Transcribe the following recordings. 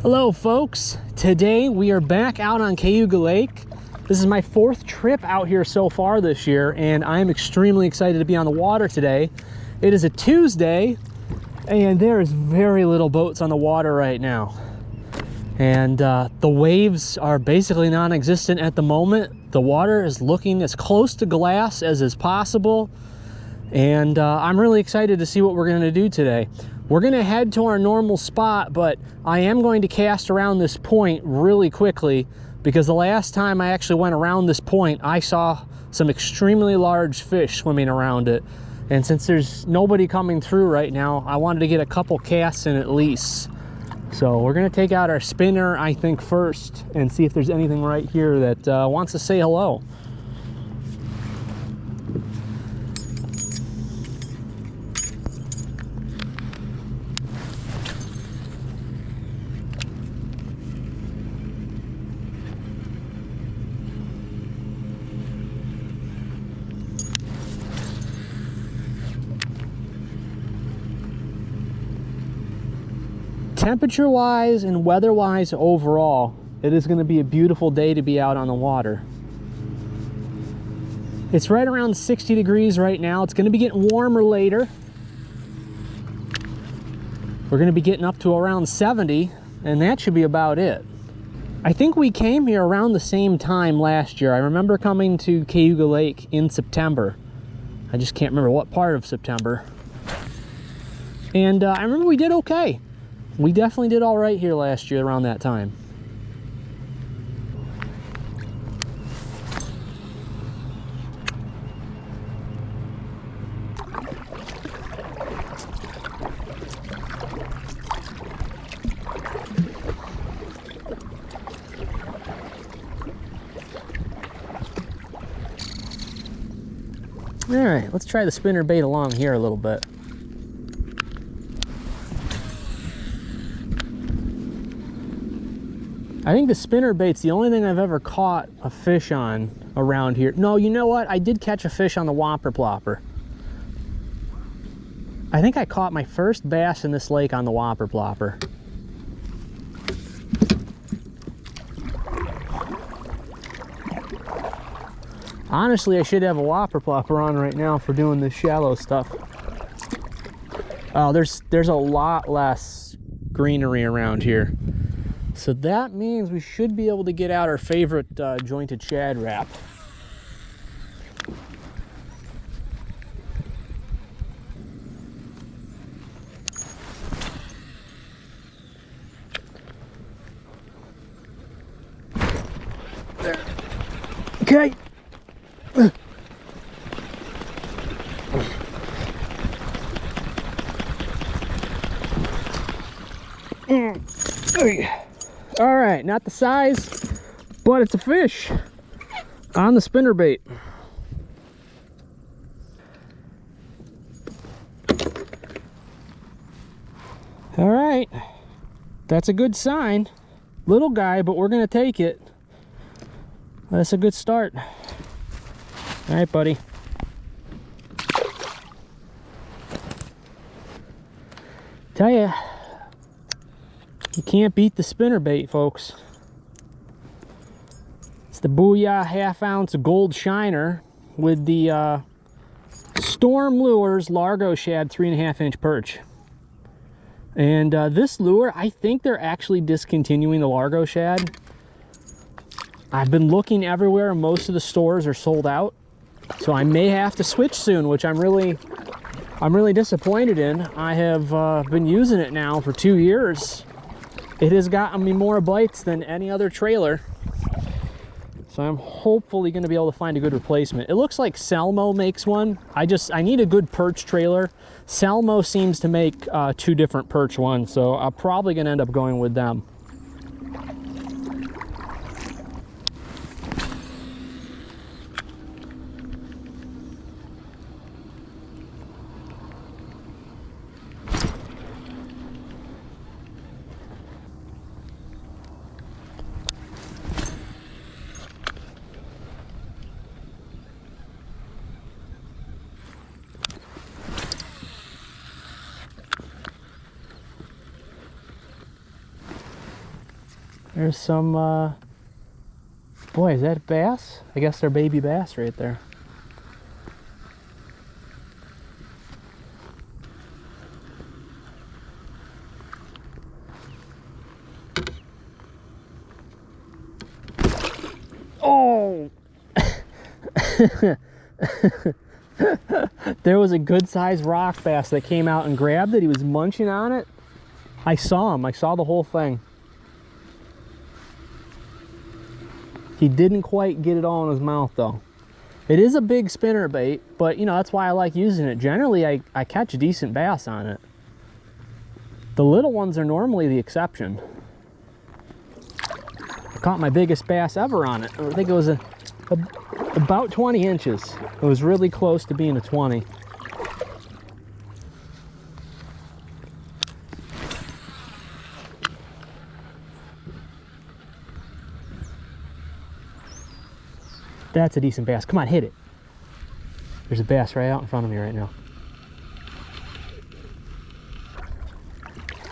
Hello folks, today we are back out on Cayuga Lake. This is my fourth trip out here so far this year, and I'm extremely excited to be on the water today. It is a Tuesday, and there is very little boats on the water right now. And the waves are basically non-existent at the moment. The water is looking as close to glass as is possible. And I'm really excited to see what we're gonna do today. We're gonna head to our normal spot, but I am going to cast around this point really quickly because the last time I actually went around this point, I saw some extremely large fish swimming around it. And since there's nobody coming through right now, I wanted to get a couple casts in at least. So we're gonna take out our spinner, I think, first and see if there's anything right here that wants to say hello. Temperature wise and weather wise overall, it is going to be a beautiful day to be out on the water. It's right around 60 degrees right now. It's going to be getting warmer later. We're going to be getting up to around 70, and that should be about it. I think we came here around the same time last year. I remember coming to Cayuga Lake in September. I just can't remember what part of September. And I remember we did okay. We definitely did all right here last year around that time. All right, let's try the spinner bait along here a little bit. I think the spinner bait's the only thing I've ever caught a fish on around here. No, you know what? I did catch a fish on the whopper plopper. I think I caught my first bass in this lake on the whopper plopper. Honestly, I should have a whopper plopper on right now for doing this shallow stuff. Oh, there's a lot less greenery around here. So that means we should be able to get out our favorite jointed shad wrap. There. Okay. All right, not the size, but it's a fish on the spinnerbait. All right, that's a good sign. Little guy, but we're gonna take it. That's a good start. All right, buddy. Tell ya, you can't beat the spinnerbait, folks. It's the Booyah half-ounce gold shiner with the Storm Lures Largo Shad 3.5-inch perch. And this lure, I think they're actually discontinuing the Largo Shad. I've been looking everywhere, and most of the stores are sold out. So I may have to switch soon, which I'm really disappointed in. I have been using it now for 2 years. It has gotten me more bites than any other trailer. So I'm hopefully going to be able to find a good replacement. It looks like Selmo makes one. I need a good perch trailer. Selmo seems to make 2 different perch ones, so I'm probably going to end up going with them. There's some, boy, is that bass? I guess they're baby bass right there. Oh! There was a good sized rock bass that came out and grabbed it. He was munching on it. I saw him. I saw the whole thing. He didn't quite get it all in his mouth though. It is a big spinner bait, but you know, that's why I like using it. Generally, I catch decent bass on it. The little ones are normally the exception. I caught my biggest bass ever on it. I think it was about 20 inches. It was really close to being a 20. That's a decent bass. Come on, hit it. There's a bass right out in front of me right now.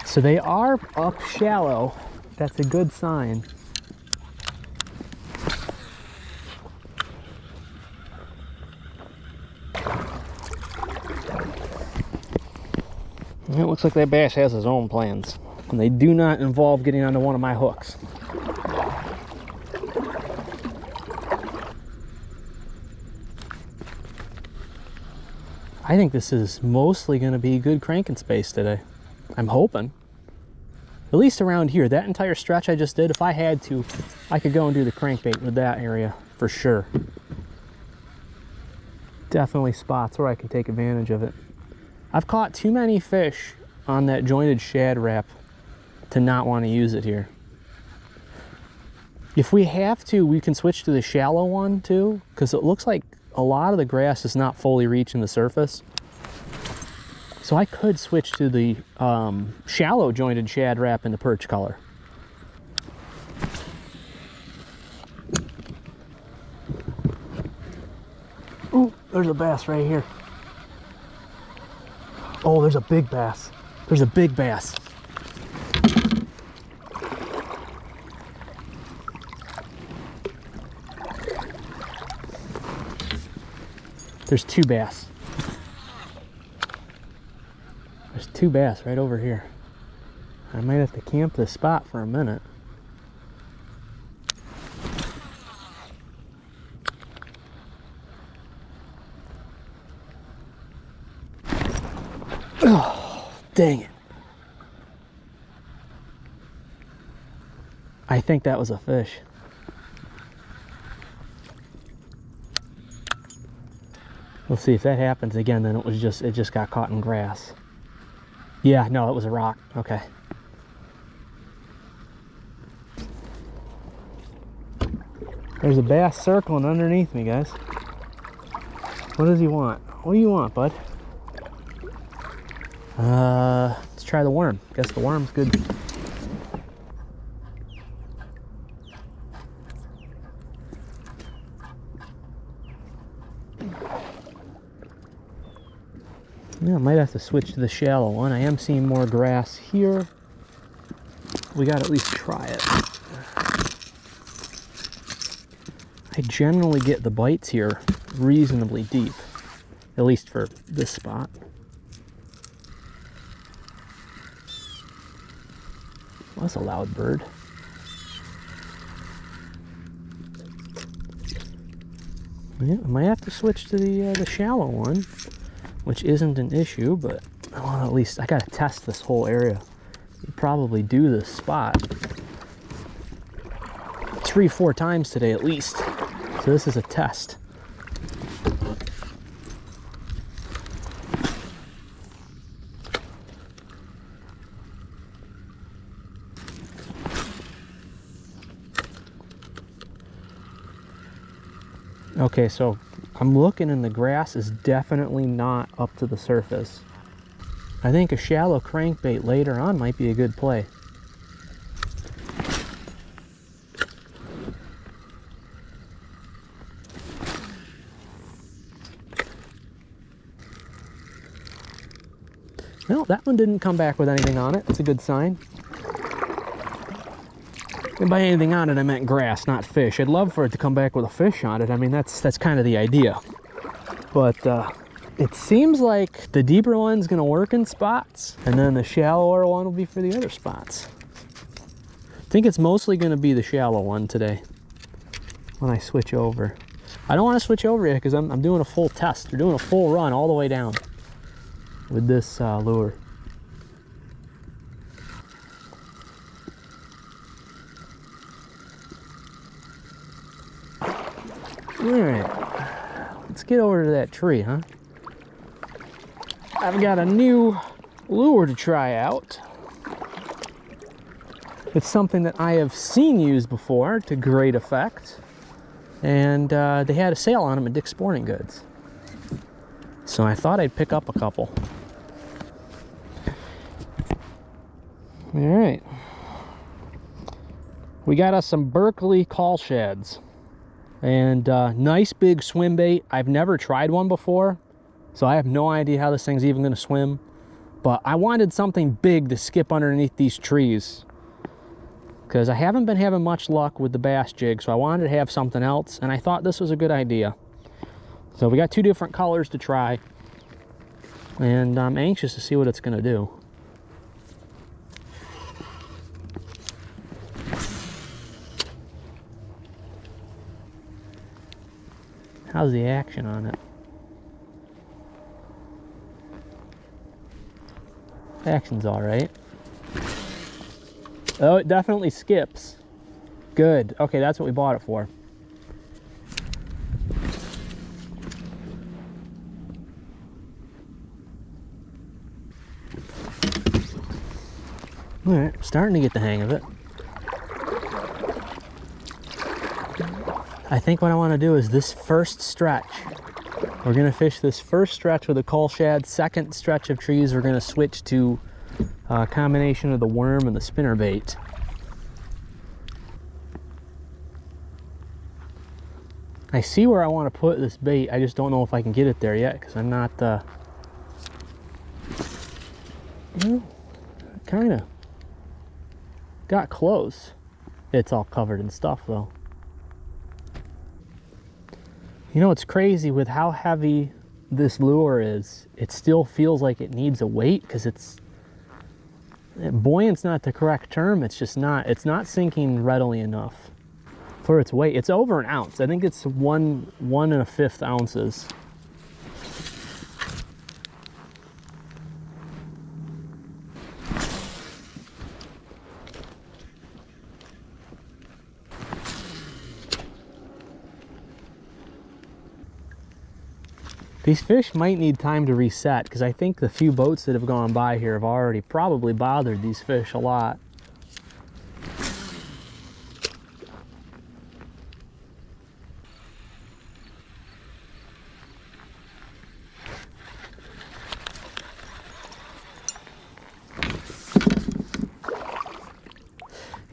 So they are up shallow. That's a good sign. It looks like that bass has his own plans, and they do not involve getting onto one of my hooks. I think this is mostly going to be good cranking space today. I'm hoping. At least around here. That entire stretch I just did, if I had to, I could go and do the crankbait with that area for sure. Definitely spots where I can take advantage of it. I've caught too many fish on that jointed shad wrap to not want to use it here. If we have to, we can switch to the shallow one too, because it looks like a lot of the grass is not fully reaching the surface. So I could switch to the shallow jointed shad wrap in the perch color. Ooh, there's a bass right here. Oh, there's a big bass. There's a big bass. There's two bass. There's two bass right over here. I might have to camp this spot for a minute. Oh, dang it. I think that was a fish. We'll see if that happens again. Then it just got caught in grass. Yeah, no, it was a rock. Okay. There's a bass circling underneath me, guys. What does he want? What do you want, bud? Let's try the worm. Guess the worm's good. Yeah, I might have to switch to the shallow one. I am seeing more grass here. We gotta at least try it. I generally get the bites here reasonably deep, at least for this spot. Well, that's a loud bird. Yeah, I might have to switch to the shallow one, which isn't an issue, but I want to at least, I gotta test this whole area. Probably do this spot 3-4 times today at least. So this is a test. Okay, so I'm looking and the grass is definitely not up to the surface. I think a shallow crankbait later on might be a good play. No, that one didn't come back with anything on it. It's a good sign. And by anything on it, I meant grass, not fish. I'd love for it to come back with a fish on it. I mean, that's kind of the idea. But it seems like the deeper one's gonna work in spots, and then the shallower one will be for the other spots. I think it's mostly gonna be the shallow one today when I switch over. I don't want to switch over yet because I'm doing a full test. We're doing a full run all the way down with this lure. All right, let's get over to that tree, huh? I've got a new lure to try out. It's something that I have seen used before to great effect. And they had a sale on them at Dick's Sporting Goods. So I thought I'd pick up a couple. All right. We got us some Berkeley call shads. And nice big swim bait. I've never tried one before, so I have no idea how this thing's even gonna swim. But I wanted something big to skip underneath these trees, because I haven't been having much luck with the bass jig, so I wanted to have something else, and I thought this was a good idea. So we got 2 different colors to try, and I'm anxious to see what it's gonna do. How's the action on it? Action's all right. Oh, it definitely skips. Good. Okay, that's what we bought it for. All right, starting to get the hang of it. I think what I want to do is this first stretch. We're going to fish this first stretch with a call shad. Second stretch of trees, we're going to switch to a combination of the worm and the spinnerbait. I see where I want to put this bait. I just don't know if I can get it there yet because I'm not, kind of got close. It's all covered in stuff though. You know, it's crazy with how heavy this lure is. It still feels like it needs a weight because buoyant's not the correct term. It's just not, it's not sinking readily enough for its weight. It's over an ounce. I think it's 1 1/5 ounces. These fish might need time to reset because I think the few boats that have gone by here have already probably bothered these fish a lot.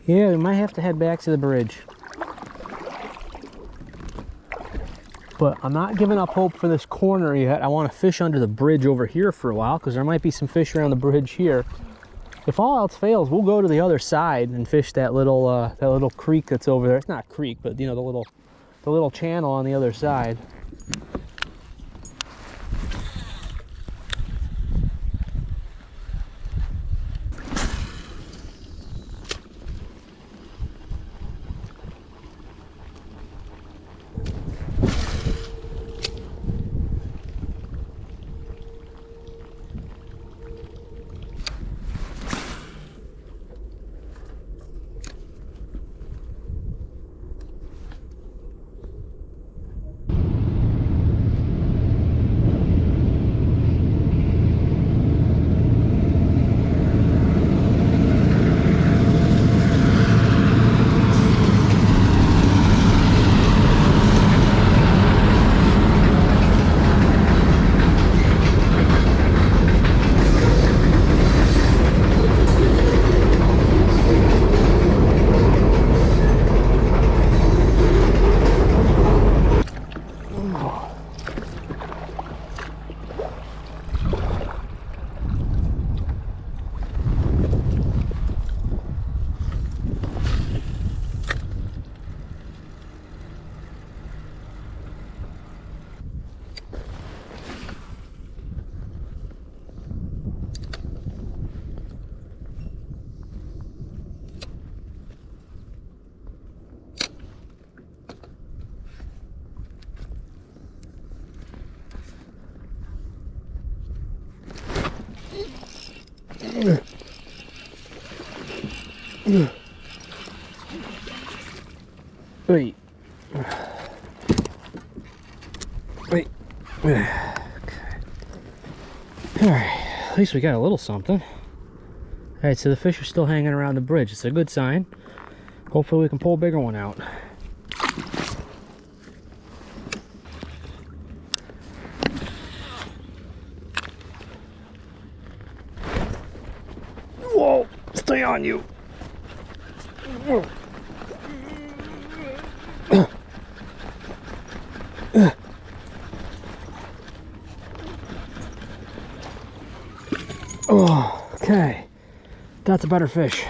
Yeah, we might have to head back to the bridge. But I'm not giving up hope for this corner yet. I want to fish under the bridge over here for a while because there might be some fish around the bridge here. If all else fails, we'll go to the other side and fish that little creek that's over there. It's not a creek, but you know, the little channel on the other side. Wait. Wait. Okay. Alright, at least we got a little something. Alright, so the fish are still hanging around the bridge. It's a good sign. Hopefully we can pull a bigger one out. Whoa! Stay on you! Oh, okay. That's a better fish.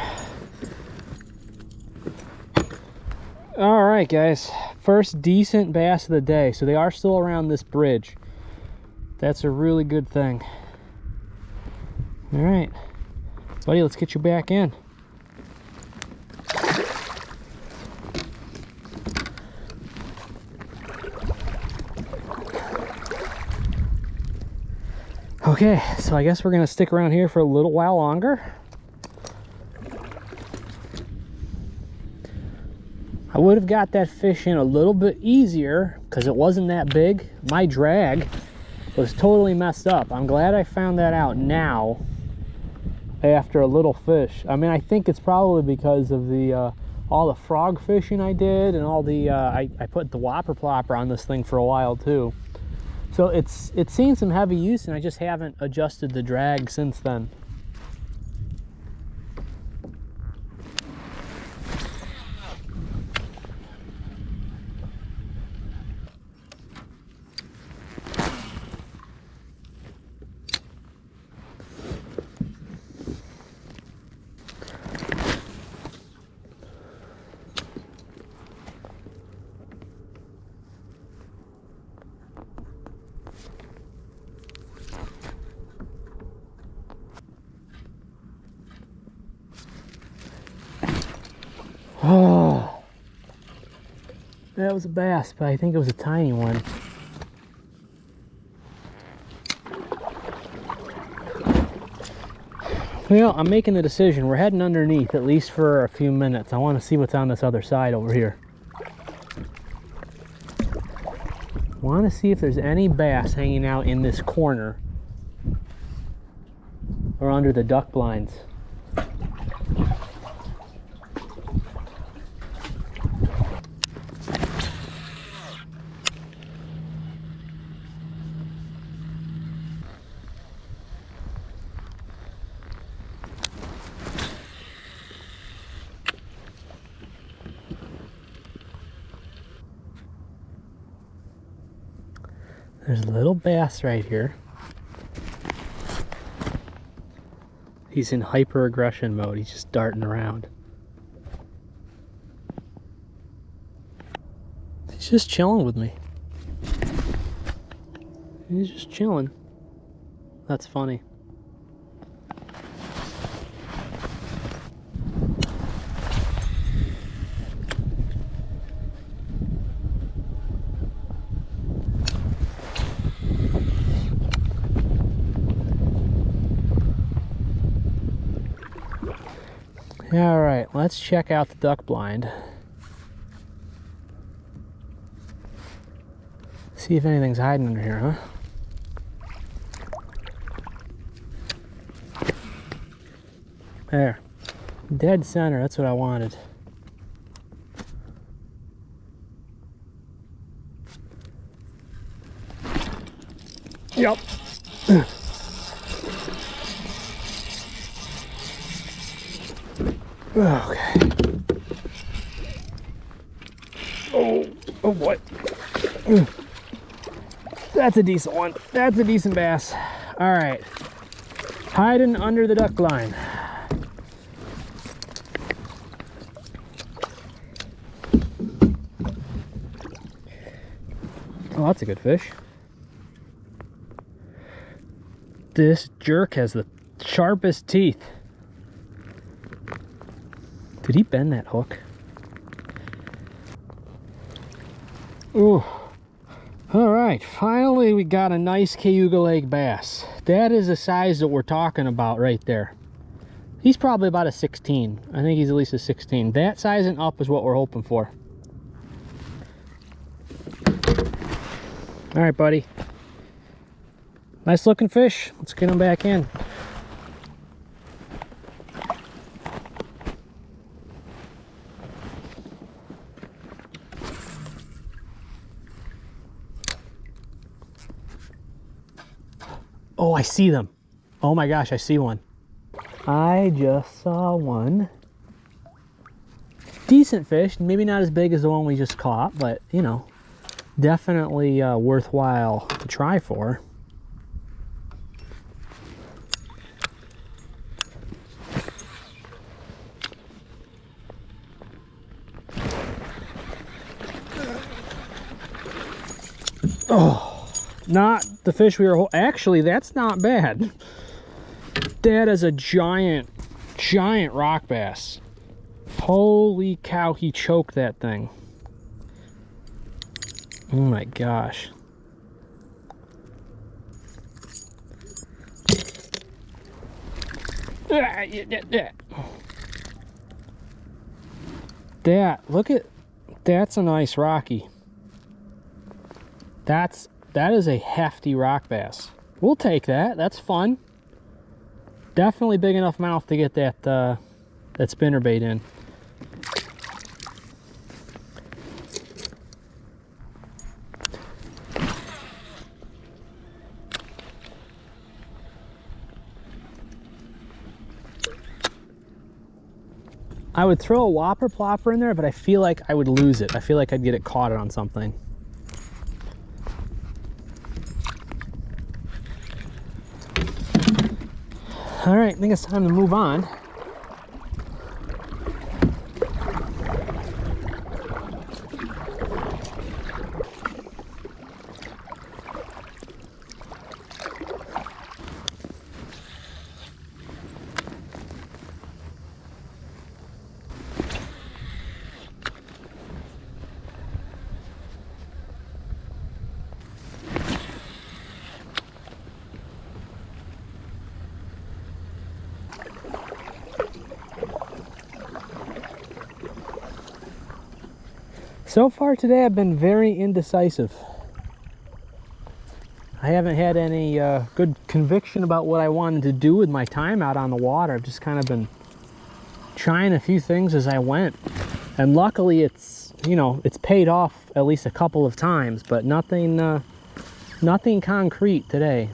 All right, guys. First decent bass of the day. So they are still around this bridge. That's a really good thing. All right, buddy, let's get you back in. Okay, so I guess we're gonna stick around here for a little while longer. I would have got that fish in a little bit easier because it wasn't that big. My drag was totally messed up. I'm glad I found that out now after a little fish. I mean, I think it's probably because of the all the frog fishing I did, and all the I put the whopper plopper on this thing for a while too. So it's seen some heavy use, and I just haven't adjusted the drag since then. Oh, that was a bass, but I think it was a tiny one. Well, I'm making the decision. We're heading underneath, at least for a few minutes. I want to see what's on this other side over here. I want to see if there's any bass hanging out in this corner or under the duck blinds. There's a little bass right here. He's in hyper aggression mode. He's just darting around. He's just chilling with me. He's just chilling. That's funny. All right, let's check out the duck blind. See if anything's hiding under here, huh? There, dead center, that's what I wanted. Yep. Okay. Oh boy. That's a decent one. That's a decent bass. All right. Hiding under the duck line. Oh, that's a good fish. This jerk has the sharpest teeth. Did he bend that hook? Ooh. All right, finally we got a nice Cayuga Lake bass. That is the size that we're talking about right there. He's probably about a 16. I think he's at least a 16. That size and up is what we're hoping for. All right, buddy. Nice looking fish. Let's get him back in. Oh, I see them. Oh my gosh, I see one. I just saw one. Decent fish, maybe not as big as the one we just caught, but you know, definitely worthwhile to try for. Oh, not the fish we were, actually that's not bad. That is a giant rock bass. Holy cow, he choked that thing. Oh my gosh. That, look at, that's a nice rocky. That is a hefty rock bass. We'll take that. That's fun. Definitely big enough mouth to get that that spinnerbait in. I would throw a whopper plopper in there, but I feel like I would lose it. I feel like I'd get it caught on something. All right, I think it's time to move on. So far today, I've been very indecisive. I haven't had any good conviction about what I wanted to do with my time out on the water. I've just kind of been trying a few things as I went. And luckily it's, you know, it's paid off at least a couple of times, but nothing, nothing concrete today.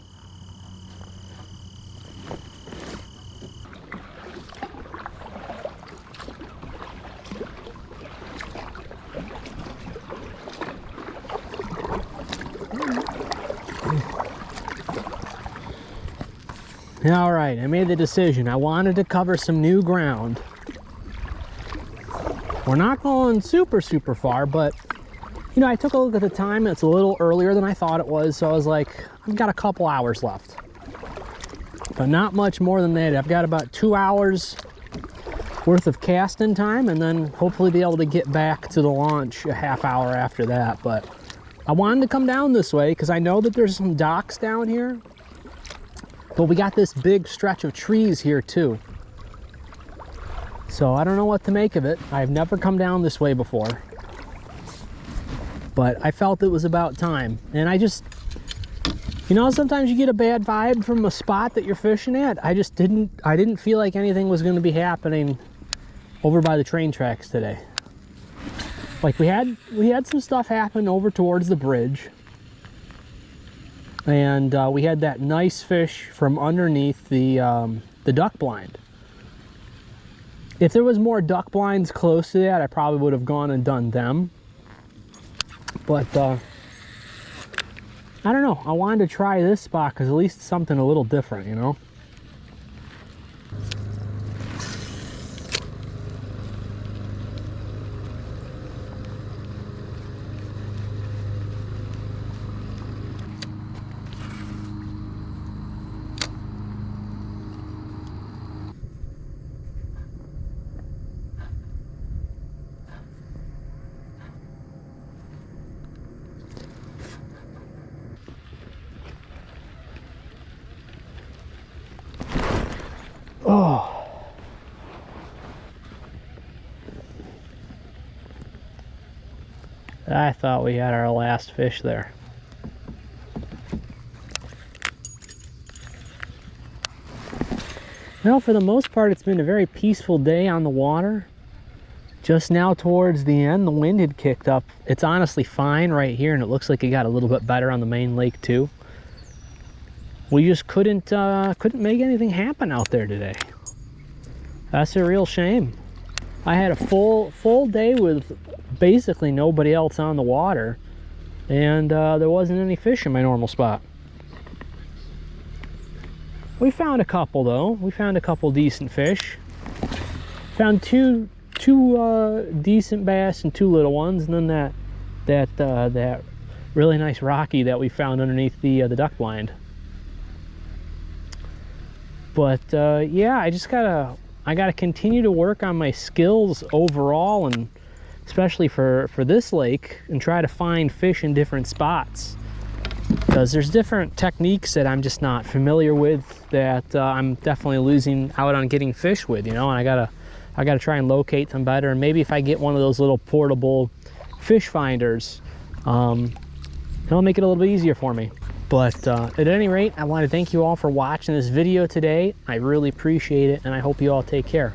All right, I made the decision. I wanted to cover some new ground. We're not going super far, but you know, I took a look at the time. It's a little earlier than I thought it was, so I was like, I've got a couple hours left, but not much more than that. I've got about 2 hours worth of casting time, and then hopefully be able to get back to the launch a half hour after that. But I wanted to come down this way because I know that there's some docks down here. But we got this big stretch of trees here too. So I don't know what to make of it. I've never come down this way before. But I felt it was about time. And I just, you know, sometimes you get a bad vibe from a spot that you're fishing at. I didn't feel like anything was going to be happening over by the train tracks today. Like we had some stuff happen over towards the bridge. And we had that nice fish from underneath the duck blind. If there was more duck blinds close to that, I probably would have gone and done them. But I don't know. I wanted to try this spot because at least it's something a little different, you know? Oh. I thought we had our last fish there. Well, for the most part, it's been a very peaceful day on the water. Just now towards the end, the wind had kicked up. It's honestly fine right here, and it looks like it got a little bit better on the main lake too. We just couldn't make anything happen out there today. That's a real shame. I had a full day with basically nobody else on the water, and there wasn't any fish in my normal spot. We found a couple though. We found a couple decent fish. Found two decent bass and two little ones, and then that really nice rocky that we found underneath the duck blind. But yeah, I gotta continue to work on my skills overall, and especially for this lake, and try to find fish in different spots, because there's different techniques that I'm just not familiar with, that I'm definitely losing out on getting fish with, you know. And I gotta try and locate them better, and maybe if I get one of those little portable fish finders, it'll make it a little bit easier for me. But at any rate, I want to thank you all for watching this video today. I really appreciate it, and I hope you all take care.